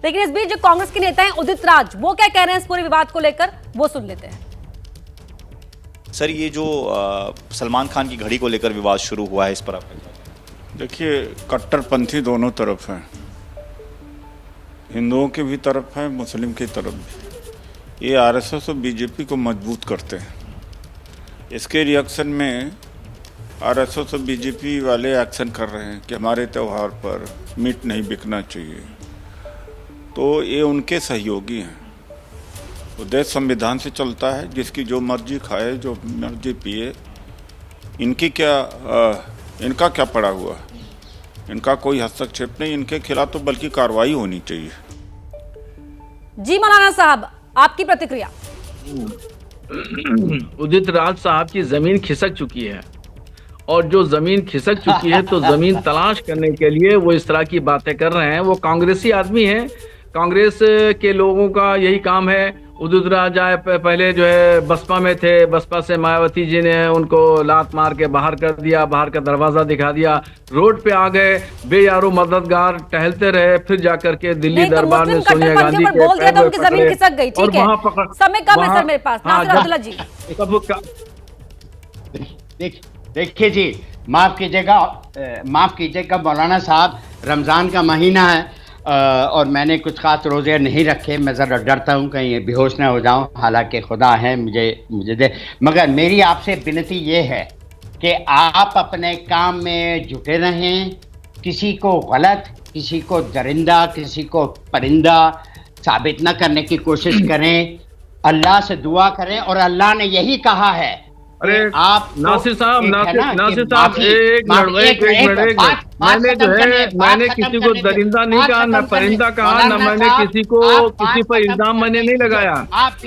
लेकिन इस बीच जो कांग्रेस के नेता हैं उदित राज, वो क्या कह रहे हैं इस पूरे विवाद को लेकर, वो सुन लेते हैं। सर, ये जो सलमान खान की घड़ी को लेकर विवाद शुरू हुआ है, इस पर आप देखिए, कट्टरपंथी दोनों तरफ हैं, हिंदुओं की भी तरफ है, मुस्लिम की तरफ भी। ये आरएसएस और बीजेपी को मजबूत करते हैं। इसके रिएक्शन में आरएसएस और बीजेपी वाले एक्शन कर रहे हैं कि हमारे त्यौहार पर मीट नहीं बिकना चाहिए। तो ये उनके सहयोगी हैं। तो देश संविधान से चलता है, जिसकी जो मर्जी खाए, जो मर्जी पिए। इनका क्या पड़ा हुआ, इनका कोई हस्तक्षेप नहीं। इनके खिलाफ तो बल्कि कार्रवाई होनी चाहिए। जी मौलाना साहब, आपकी प्रतिक्रिया। उदित राज साहब की जमीन खिसक चुकी है, और जो जमीन खिसक चुकी है तो जमीन तलाश करने के लिए वो इस तरह की बातें कर रहे हैं। वो कांग्रेसी आदमी हैं, कांग्रेस के लोगों का यही काम है। उदित राज आए पहले जो है बसपा में थे, बसपा से मायावती जी ने उनको लात मार के बाहर कर दिया, बाहर का दरवाजा दिखा दिया, रोड पे आ गए, बेयारो मददगार टहलते रहे, फिर जाकर के दिल्ली दरबार में सोनिया गांधी के बोल दिया था उनकी जमीन खिसक गई। ठीक है, समय कम है सर मेरे पास। नासिर अब्दुल्ला जी, देखिए जी, माफ कीजिएगा मौलाना साहब, रमजान का महीना है और मैंने कुछ खास रोजे नहीं रखे। मैं ज़रा डरता हूँ कहीं बेहोश ना हो जाऊँ, हालांकि खुदा है मुझे दे। मगर मेरी आपसे विनती ये है कि आप अपने काम में जुटे रहें, किसी को गलत, किसी को दरिंदा, किसी को परिंदा साबित न करने की कोशिश करें। अल्लाह से दुआ करें, और अल्लाह ने यही कहा है। अरे आप नासिर साहब, एक मिनट, मैंने किसी को दरिंदा नहीं कहा, न परिंदा कहा, न मैंने किसी पर इल्जाम मैंने नहीं लगाया।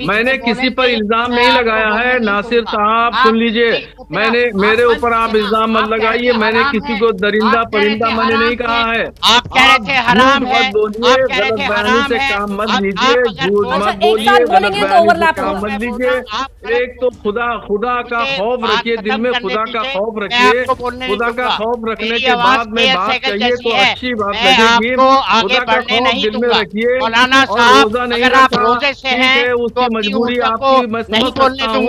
मैंने किसी पर इल्जाम नहीं लगाया है। नासिर साहब सुन लीजिए, मेरे ऊपर आप इल्जाम मत लगाइए। मैंने किसी को दरिंदा परिंदा मैंने नहीं कहा है। आप कह रहे थे हराम है, मत बोलिए, गलत बयानी से काम मत लीजिए, झूठ मत बोलिए, गलत बयानी से काम मत लीजिए। एक तो खुदा का खौफ रखिए, दिल में खुदा का खौफ रखिए। खुदा का खौफ रखने के बाद में बात कहिए तो अच्छी बात लगेगी। खुदा का खौफ दिल में रखिए, और रोजा नहीं रखा, ठीक है, उसकी मजबूरी आपकी मैं समझ सकता हूँ,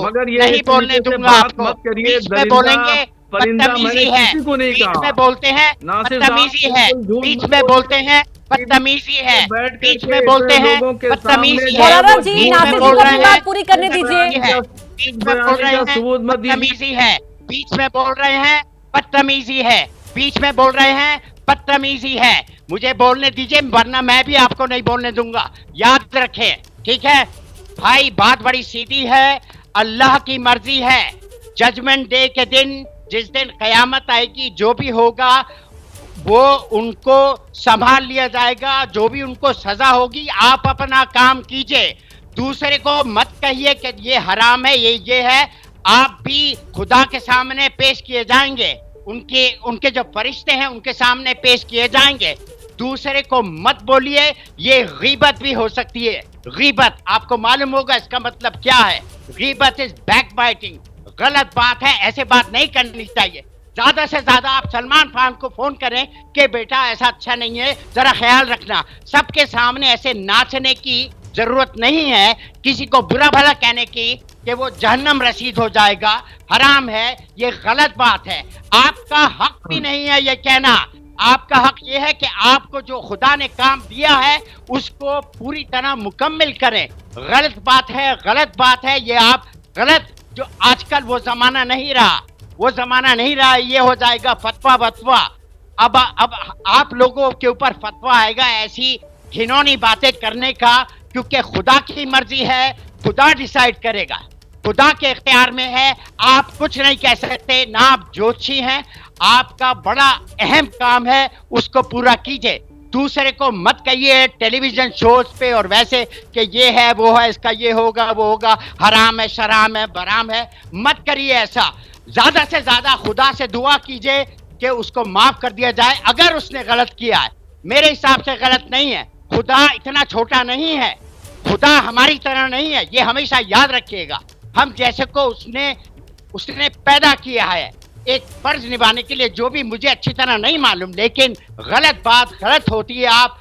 मगर ये बात मत करिए। दरिंदा परिंदा मैंने किसी को नहीं कहा। बोलते हैं बदतमीजी है, बीच में बोलते हैं बदतमीजी है, बीच में बोलते हैं बदतमीजी है, जी नासिर जी को बात पूरी करने दीजिए। बीच में बोल रहे हैं बदतमीजी है, बीच में बोल रहे हैं बदतमीजी है, बीच में बोल रहे हैं बदतमीजी है। मुझे बोलने दीजिए, वरना मैं भी आपको नहीं बोलने दूंगा। याद रखें, ठीक है भाई, बात बड़ी सीधी है। अल्लाह की मर्जी है। जजमेंट डे के दिन, जिस दिन कयामत आएगी, जो भी होगा वो उनको संभाल लिया जाएगा। जो भी उनको सजा होगी, आप अपना काम कीजिए, दूसरे को मत कहिए कि ये हराम है, ये है। आप भी खुदा के सामने पेश किए जाएंगे, उनके जो फरिश्ते हैं उनके सामने पेश किए जाएंगे। दूसरे को मत बोलिए, ये गीबत भी हो सकती है। गीबत आपको मालूम होगा इसका मतलब क्या है। गीबत इज बैक बाइटिंग, गलत बात है, ऐसे बात नहीं करनी चाहिए। ज्यादा से ज्यादा आप सलमान खान को फोन करें कि बेटा ऐसा अच्छा नहीं है, जरा ख्याल रखना। सबके सामने ऐसे नाचने की जरूरत नहीं है, किसी को बुरा भला कहने की कि वो जहन्नम रसीद हो जाएगा, हराम है, ये गलत बात है। आपका हक भी नहीं है ये कहना। आपका हक ये है कि आपको जो खुदा ने काम दिया है उसको पूरी तरह मुकम्मल करें। गलत बात है, गलत बात है, ये आप गलत, जो आजकल वो जमाना नहीं रहा, वो जमाना नहीं रहा। ये हो जाएगा फतवा वतवा। अब आप लोगों के ऊपर फतवा आएगा ऐसी घिनौनी बातें करने का, क्योंकि खुदा की मर्जी है, खुदा डिसाइड करेगा, खुदा के इख्तियार में है। आप कुछ नहीं कह सकते, ना आप ज्योतिषी हैं। आपका बड़ा अहम काम है, उसको पूरा कीजिए। दूसरे को मत कहिए टेलीविजन शोज पे और वैसे कि ये है वो है, इसका ये होगा वो होगा, हराम है शराम है बराम है, मत करिए ऐसा। ज्यादा से ज्यादा खुदा से दुआ कीजिए कि उसको माफ कर दिया जाए अगर उसने गलत किया है। मेरे हिसाब से गलत नहीं है। खुदा इतना छोटा नहीं है, खुदा हमारी तरह नहीं है, ये हमेशा याद रखिएगा। हम जैसे को उसने पैदा किया है एक फर्ज निभाने के लिए, जो भी मुझे अच्छी तरह नहीं मालूम, लेकिन गलत बात गलत होती है। आप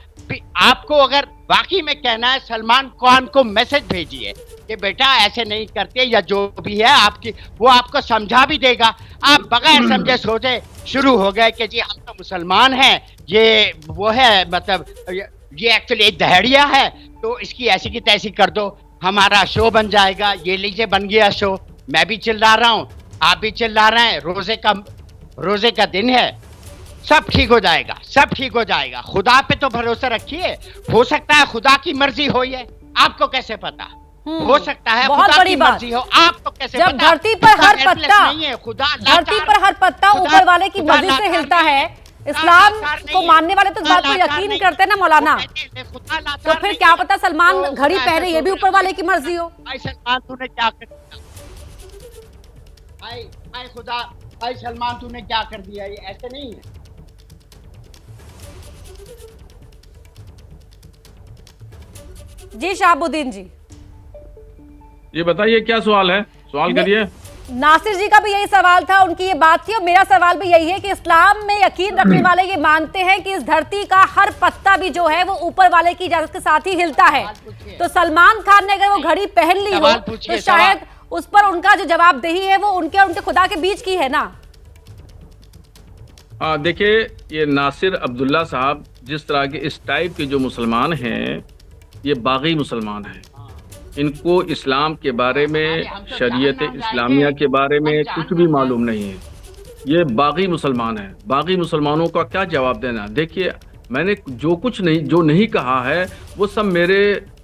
आपको अगर वाकई में कहना है, सलमान खान को मैसेज भेजिए कि बेटा ऐसे नहीं करते, या जो भी है आपकी, वो आपको समझा भी देगा। आप बगैर समझे सोचे शुरू हो गए कि जी हम तो मुसलमान हैं, ये वो है, मतलब ये एक्चुअली एक दहड़िया है, तो इसकी ऐसी की तैसी कर दो, हमारा शो बन जाएगा। ये लीजिए बन गया शो, मैं भी चिल्ला रहा हूँ, आप भी चिल्ला रहे हैं, रोजे का दिन है, सब ठीक हो जाएगा, सब ठीक हो जाएगा। खुदा पे तो भरोसा रखिए, हो सकता है खुदा की मर्जी हो, ये आपको कैसे पता? हो सकता है बहुत खुदा बड़ी की बात। मर्जी हो, आपको कैसे जब पता? धरती पर खुदा हर helpless पत्ता नहीं है, खुदा धरती पर हर पत्ता खुदा- ऊपर वाले की खुदा मर्जी से लाचार हिलता नहीं है। इस्लाम लाचार नहीं को है। मानने वाले तो इस खुदा बात को लाचार यकीन नहीं करते हैं ना मौलाना। खुदा लाचार तो फिर नहीं क्या है। पता सलमान तो घड़ी खुदा पहने, ऐसा ये भी सोच ऊपर वाले रहा की मर्जी हो। भाई सलमान तूने क्या कर दिया? भाई खुदा, भाई सलमान तूने क्या कर दिया? ये ऐसे नहीं है। जी शहाबुद्दीन जी, ये बताइए क्या सवाल है, सवाल करिए। नासिर जी का भी यही सवाल था, उनकी ये बात थी, और मेरा सवाल भी यही है कि इस्लाम में यकीन रखने वाले ये मानते हैं कि इस धरती का हर पत्ता भी जो है वो ऊपर वाले की इजाजत के साथ ही हिलता है। तो सलमान खान ने अगर वो घड़ी पहन ली हो सवाल पूछिए, तो शायद उस पर उनका जो जवाबदेही है वो उनके और उनके खुदा के बीच की है ना। देखिए, ये नासिर अब्दुल्ला साहब जिस तरह के इस टाइप के जो मुसलमान हैं, ये बागी मुसलमान हैं। इनको इस्लाम के बारे में, शरीयत इस्लामिया के बारे में कुछ भी मालूम नहीं है। ये बागी मुसलमान हैं। बागी मुसलमानों का क्या जवाब देना? देखिए, मैंने जो नहीं कहा है वो सब मेरे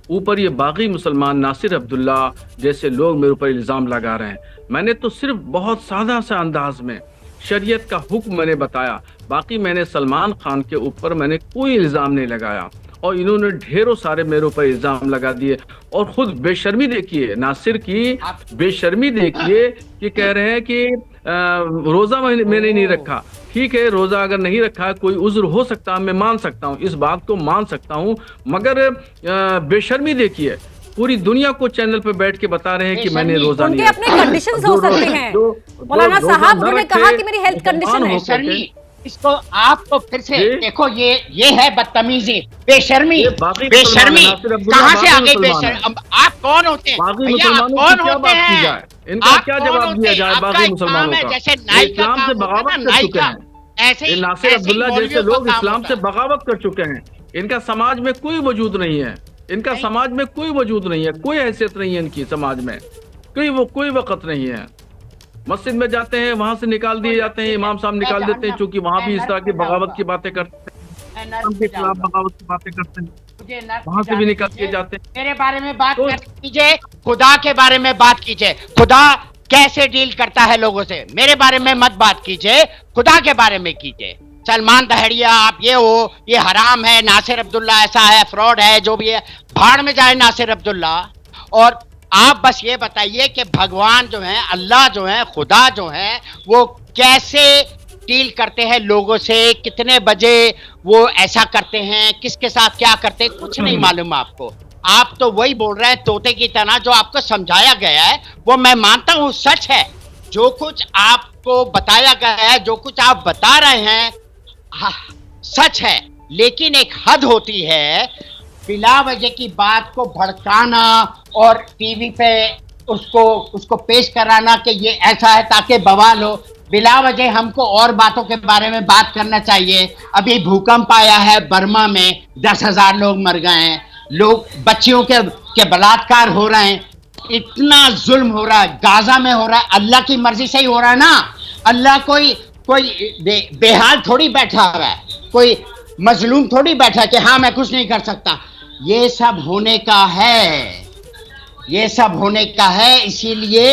ऊपर ये बागी मुसलमान नासिर अब्दुल्ला जैसे लोग मेरे ऊपर इल्ज़ाम लगा रहे हैं। मैंने तो सिर्फ बहुत सादा सा अंदाज में शरीयत का हुक्म मैंने बताया, बाकी मैंने सलमान खान के ऊपर मैंने कोई इल्ज़ाम नहीं लगाया, और इन्होंने ढेरों सारे मेरे ऊपर इल्ज़ाम लगा दिए। और खुद बेशर्मी देखिए, नासिर की बेशर्मी देखिए कि कह रहे हैं कि रोज़ा मैंने नहीं रखा। ठीक है, रोज़ा अगर नहीं रखा है, कोई उज़्र हो सकता है, मैं मान सकता हूँ, इस बात को मान सकता हूँ, मगर बेशर्मी देखिए, पूरी दुनिया को चैनल पे बैठ के बता रहे हैं कि मैंने रोज़ा नहीं उनके अपने कंडीशंस हो सकते हैं। मौलाना साहब, उन्होंने कहा कि मेरी हेल्थ कंडीशन है। बेशर्मी, इसको आपको फिर से देखो, ये है बदतमीजी, बेशर्मी। बेशर्मी कहाँ से आ गई? बेशर्मी आप कौन होते हैं भैया? आप कौन होते हैं? इनका क्या जवाब दिया जाए बाकी मुसलमानों का? जैसे नाई का इस्लाम से बगावत कर चुके हैं, ऐसे ही नासिर अब्दुल्ला जैसे लोग इस्लाम से बगावत कर चुके हैं। इनका समाज में कोई वजूद नहीं है, इनका समाज में कोई वजूद नहीं है, कोई हैसियत नहीं है इनकी समाज में, कोई वक़्त नहीं है। मस्जिद में जाते हैं, वहां से निकाल दिए जाते हैं, इमाम साहब निकाल देते हैं, क्योंकि वहां भी इस तरह की बगावत की बातें करते हैं, उनके खिलाफ बगावत की बातें करते हैं, वहां से भी निकाल दिए जाते हैं। मेरे बारे में बात कीजिए, खुदा के बारे में बात कीजिए। खुदा कैसे डील करता है लोगों से, मेरे बारे में मत बात कीजिए, खुदा के बारे में कीजिए। सलमान दहड़िया, आप ये हो, ये हराम है, नासिर अब्दुल्ला ऐसा है, फ्रॉड है, जो भी है, भाड़ में जाए नासिर अब्दुल्ला। और आप बस ये बताइए कि भगवान जो है, अल्लाह जो है, खुदा जो है, वो कैसे डील करते हैं लोगों से, कितने बजे वो ऐसा करते हैं, किसके साथ क्या करते हैं, कुछ नहीं मालूम आपको। आप तो वही बोल रहे हैं तोते की तरह, जो आपको समझाया गया है वो मैं मानता हूँ सच है। जो कुछ आपको बताया गया है, जो कुछ आप बता रहे हैं, हाँ, सच है, लेकिन एक हद होती है। बिला वजह की बात को भड़काना और टीवी पे उसको पेश कराना कि ये ऐसा है ताकि बवाल हो। बिला वजह हमको और बातों के बारे में बात करना चाहिए। अभी भूकंप आया है बर्मा में, 10,000 लोग मर गए हैं, लोग बच्चियों के बलात्कार हो रहे हैं, इतना जुल्म हो रहा है, गाजा में हो रहा है, अल्लाह की मर्जी से ही हो रहा है ना। अल्लाह कोई बेहाल थोड़ी बैठा हुआ है, कोई मजलूम थोड़ी बैठा कि हाँ मैं कुछ नहीं कर सकता। ये सब होने का है, ये सब होने का है। इसीलिए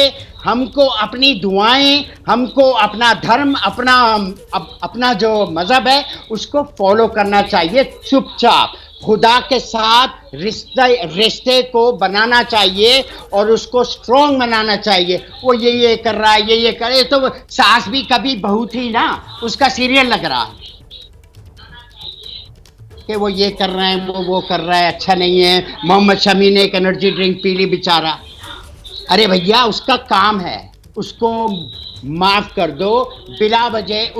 हमको अपनी दुआएं, हमको अपना धर्म, अपना जो मजहब है उसको फॉलो करना चाहिए चुपचाप। खुदा के साथ रिश्ते को बनाना चाहिए और उसको स्ट्रॉन्ग बनाना चाहिए। वो ये कर रहा है, ये करे, तो सास भी कभी बहू थी ना, उसका सीरियल लग रहा है कि वो ये कर रहे हैं, वो कर रहा है, अच्छा नहीं है। मोहम्मद शमी ने एक एनर्जी ड्रिंक पी ली बेचारा। अरे भैया, उसका काम है, उसको माफ कर दो। बिला वजह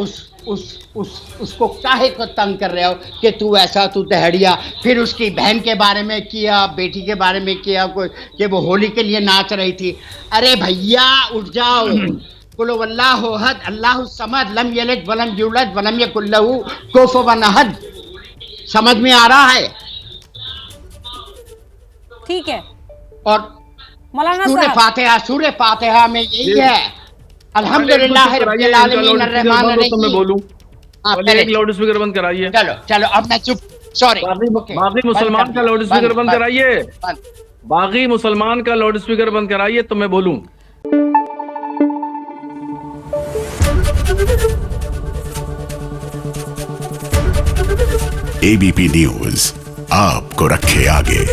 उसको काहे को तंग कर रहे हो कि तू ऐसा, तू दहड़िया। फिर उसकी बहन के बारे में किया, बेटी के बारे में किया, कोई कि वो होली के लिए नाच रही थी। अरे भैया उठ जाओ। कुल वल्लाहु अहद अल्लाहु समद लम यलिद वलम यूलद वलम यकुल लहू कुफुवन अहद। समझ में आ रहा है? ठीक है। और मौलाना सूरह फातिहा में यही है, अल्हम्दुलिल्लाह रब्बिल आलमीन अर्रहमान अर्रहीम। मैं बोलूं, एक लाउड स्पीकर बंद कराइए। चलो चलो अब मैं चुप। सॉरी। बाकी मुसलमान का लाउड स्पीकर बंद कराइए। बाकी मुसलमान का लाउड स्पीकर बंद कराइए तो मैं बोलूं। एबीपी न्यूज आपको रखे आगे।